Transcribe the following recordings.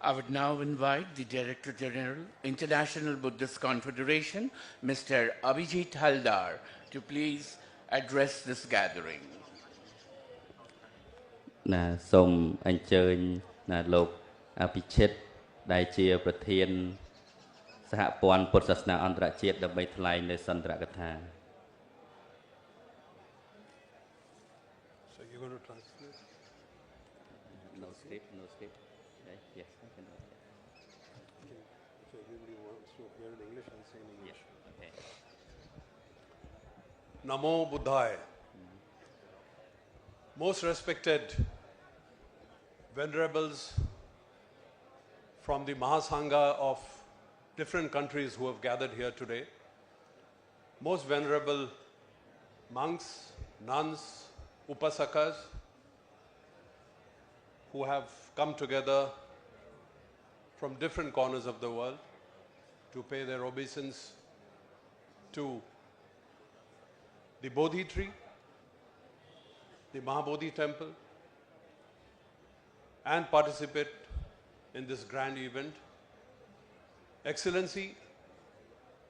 I would now invite the Director General, International Buddhist Confederation, Mr. Abhijit Haldar, to please address this gathering. សូមអញ្ជើញលោកអភិជិតដែលជាប្រធានសហព័ន្ធពុទ្ធសាសនាអន្តរជាតិដើម្បីថ្លែងនៅសន្ទរកថា So you're going to translate? No script. Yes, I can do that. Okay. So everybody wants to hear in English and say in English. Yes, okay. Namo Buddhaya. Most respected venerables from the Mahasangha of different countries who have gathered here today, most venerable monks, nuns, upasakas who have come together from different corners of the world to pay their obeisance to the Bodhi tree, the Mahabodhi temple, and participate in this grand event. Excellency,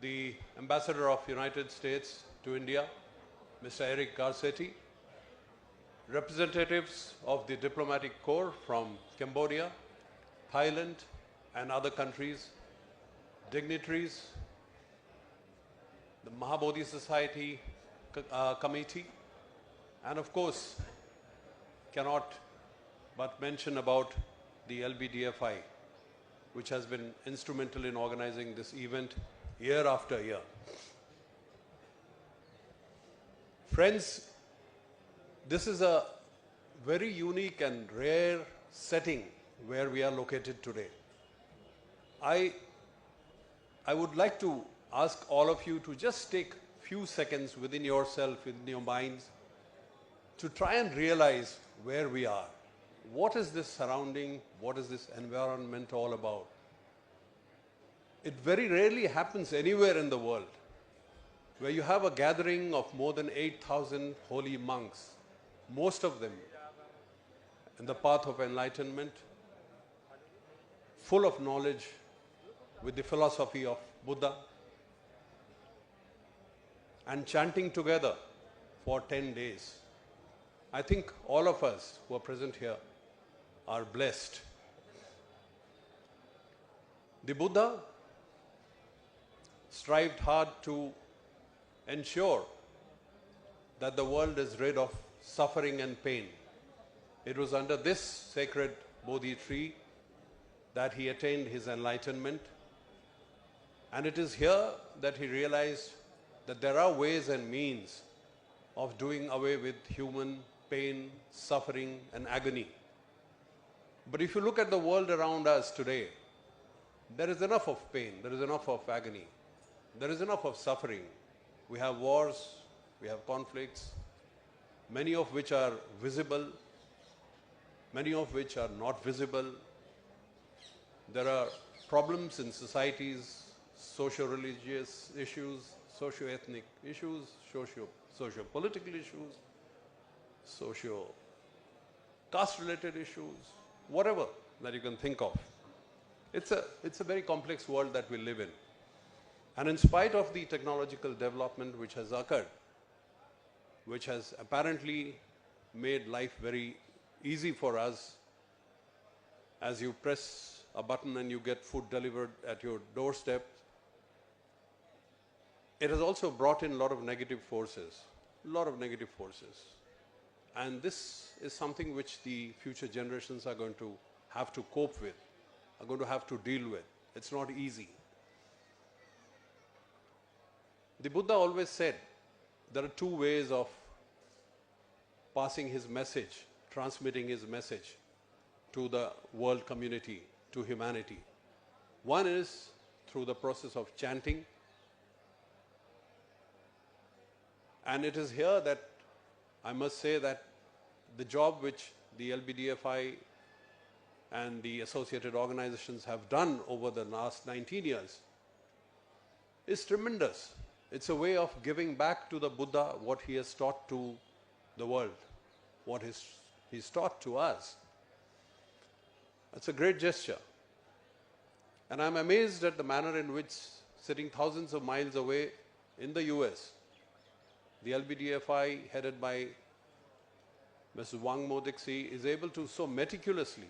the Ambassador of United States to India, Mr. Eric Garcetti, representatives of the diplomatic corps from Cambodia, Thailand, and other countries, dignitaries, the Mahabodhi Society committee, and of course, cannot but mention about the LBDFI, which has been instrumental in organizing this event year after year. Friends, this is a very unique and rare setting where we are located today. I would like to ask all of you to just take few seconds within yourself, within your minds, to try and realize where we are. What is this surrounding? What is this environment all about? It very rarely happens anywhere in the world where you have a gathering of more than 8,000 holy monks, most of them in the path of enlightenment, full of knowledge with the philosophy of Buddha, and chanting together for 10 days. I think all of us who are present here are blessed. The Buddha strived hard to ensure that the world is rid of suffering and pain. It was under this sacred Bodhi tree that he attained his enlightenment. And it is here that he realized that there are ways and means of doing away with human pain, suffering, and agony. But if you look at the world around us today, there is enough of pain, there is enough of agony, there is enough of suffering. We have wars, we have conflicts, many of which are visible, many of which are not visible. There are problems in societies, socio-religious issues, socio-ethnic issues, socio-political issues, socio-caste-related issues, whatever that you can think of. It's a very complex world that we live in. And in spite of the technological development which has occurred, which has apparently made life very easy for us, as you press a button and you get food delivered at your doorstep, it has also brought in a lot of negative forces. And this is something which the future generations are going to have to cope with, are going to have to deal with. It's not easy. The Buddha always said there are two ways of passing his message, transmitting his message to the world community, to humanity. One is through the process of chanting. And it is here that I must say that the job which the LBDFI and the associated organizations have done over the last 19 years is tremendous. It's a way of giving back to the Buddha what he has taught to the world, what he's taught to us. It's a great gesture. And I'm amazed at the manner in which, sitting thousands of miles away in the US, the LBDFI, headed by Mrs. Wang Modixi, is able to so meticulously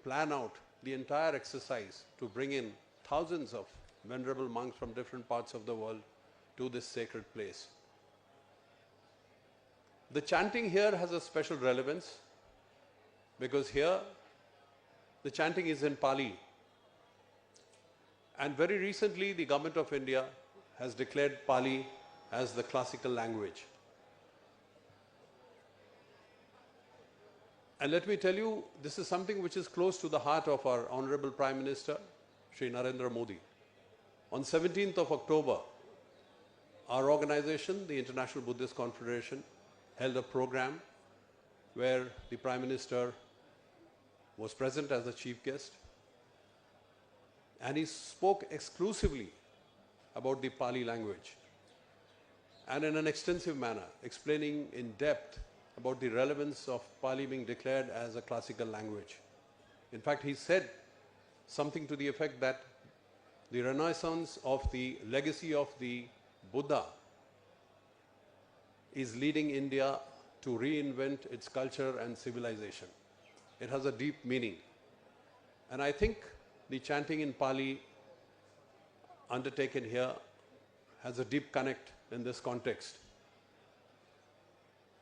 plan out the entire exercise to bring in thousands of venerable monks from different parts of the world to this sacred place. The chanting here has a special relevance because here the chanting is in Pali. And very recently the Government of India has declared Pali as the classical language. And let me tell you, this is something which is close to the heart of our Honorable Prime Minister, Shri Narendra Modi. On 17th of October, our organization, the International Buddhist Confederation, held a program where the Prime Minister was present as the chief guest, and he spoke exclusively about the Pali language and in an extensive manner, explaining in depth about the relevance of Pali being declared as a classical language. In fact, he said something to the effect that the renaissance of the legacy of the Buddha is leading India to reinvent its culture and civilization. It has a deep meaning. And I think the chanting in Pali undertaken here has a deep connect in this context.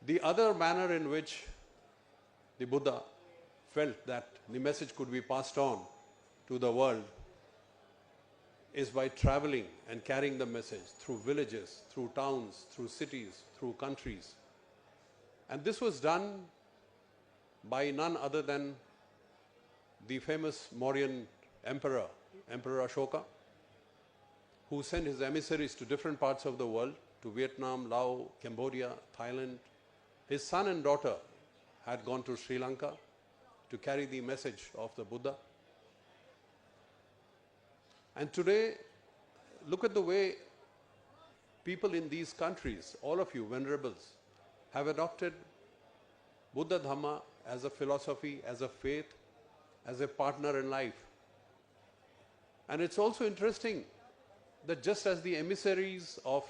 The other manner in which the Buddha felt that the message could be passed on to the world is by traveling and carrying the message through villages, through towns, through cities, through countries. And this was done by none other than the famous Mauryan emperor, Emperor Ashoka, who sent his emissaries to different parts of the world, to Vietnam, Laos, Cambodia, Thailand. His son and daughter had gone to Sri Lanka to carry the message of the Buddha. And today, look at the way people in these countries, all of you venerables, have adopted Buddha Dhamma as a philosophy, as a faith, as a partner in life. And it's also interesting that just as the emissaries of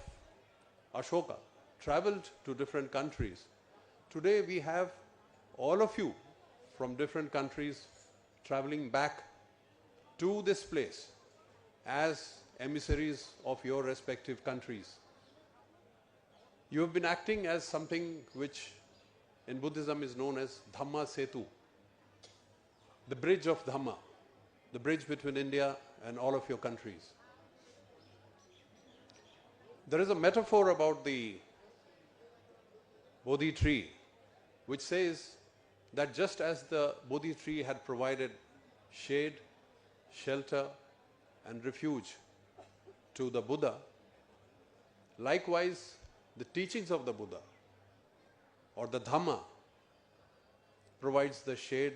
Ashoka traveled to different countries, today we have all of you from different countries traveling back to this place as emissaries of your respective countries. You have been acting as something which in Buddhism is known as Dhamma Setu, the bridge of Dhamma, the bridge between India and all of your countries. There is a metaphor about the Bodhi tree which says that just as the Bodhi tree had provided shade, shelter and refuge to the Buddha, likewise the teachings of the Buddha or the Dhamma provides the shade,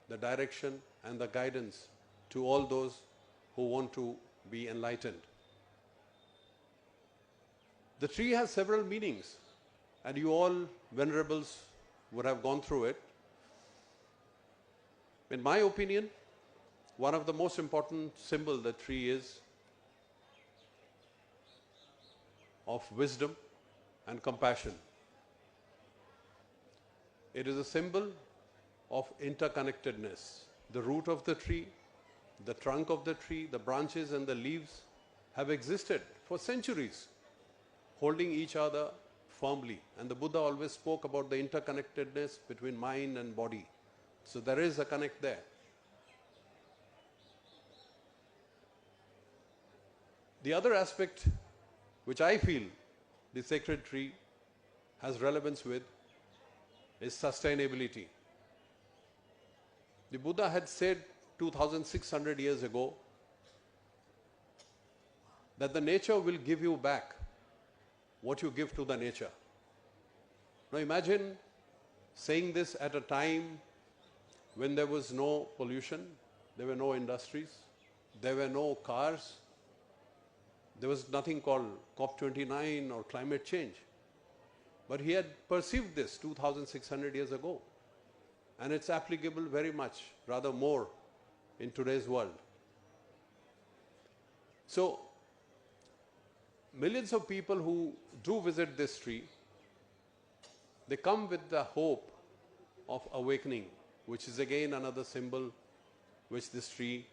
the direction and the guidance to all those who want to be enlightened. The tree has several meanings, and you all venerables would have gone through it. In my opinion, one of the most important symbols the tree is of wisdom and compassion. It is a symbol of interconnectedness. The root of the tree, the trunk of the tree, the branches and the leaves have existed for centuries, holding each other firmly. And the Buddha always spoke about the interconnectedness between mind and body. So there is a connect there. The other aspect which I feel the sacred tree has relevance with is sustainability. The Buddha had said 2600 years ago that the nature will give you back what you give to the nature. Now imagine saying this at a time when there was no pollution, there were no industries, there were no cars, there was nothing called COP29 or climate change. But he had perceived this 2600 years ago, and it's applicable very much, rather more, in today's world. So, millions of people who do visit this tree, they come with the hope of awakening, which is again another symbol which this tree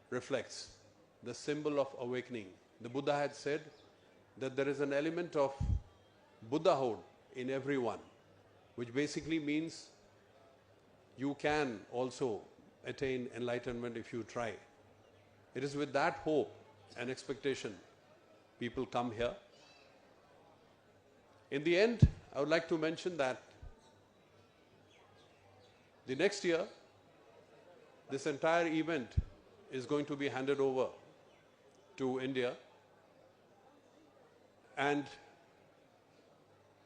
reflects, the symbol of awakening. The Buddha had said that there is an element of Buddhahood in everyone, which basically means you can also attain enlightenment if you try. It is with that hope and expectation people come here. In the end, I would like to mention that the next year, this entire event is going to be handed over to India, and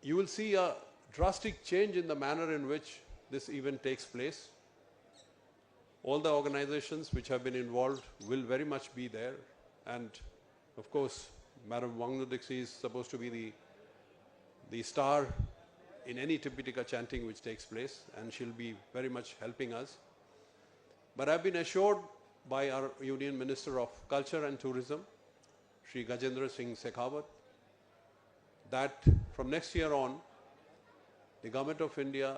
you will see a drastic change in the manner in which this event takes place. All the organizations which have been involved will very much be there, and of course Madam Wangno-Dixie is supposed to be the star in any Tipitaka chanting which takes place, and she'll be very much helping us. But I've been assured by our Union Minister of Culture and Tourism, Shri Gajendra Singh Shekhawat, that from next year on, the Government of India,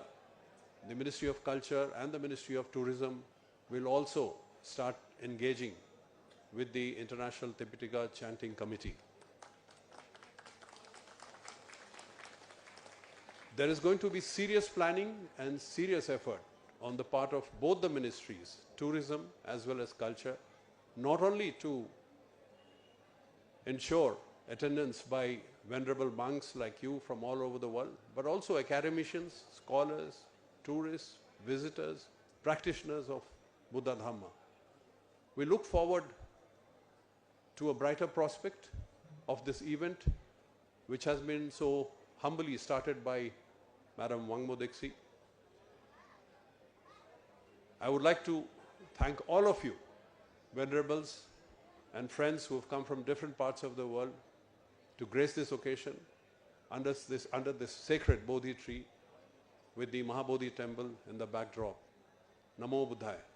the Ministry of Culture and the Ministry of Tourism will also start engaging with the International Tipitaka Chanting Committee. There is going to be serious planning and serious effort on the part of both the ministries, tourism as well as culture, not only to ensure attendance by venerable monks like you from all over the world, but also academicians, scholars, tourists, visitors, practitioners of Buddha Dhamma. We look forward to a brighter prospect of this event, which has been so humbly started by Madam Wangmo-Dixie. I would like to thank all of you, venerables and friends who have come from different parts of the world to grace this occasion under this sacred Bodhi tree with the Mahabodhi temple in the backdrop. Namo Buddhaya.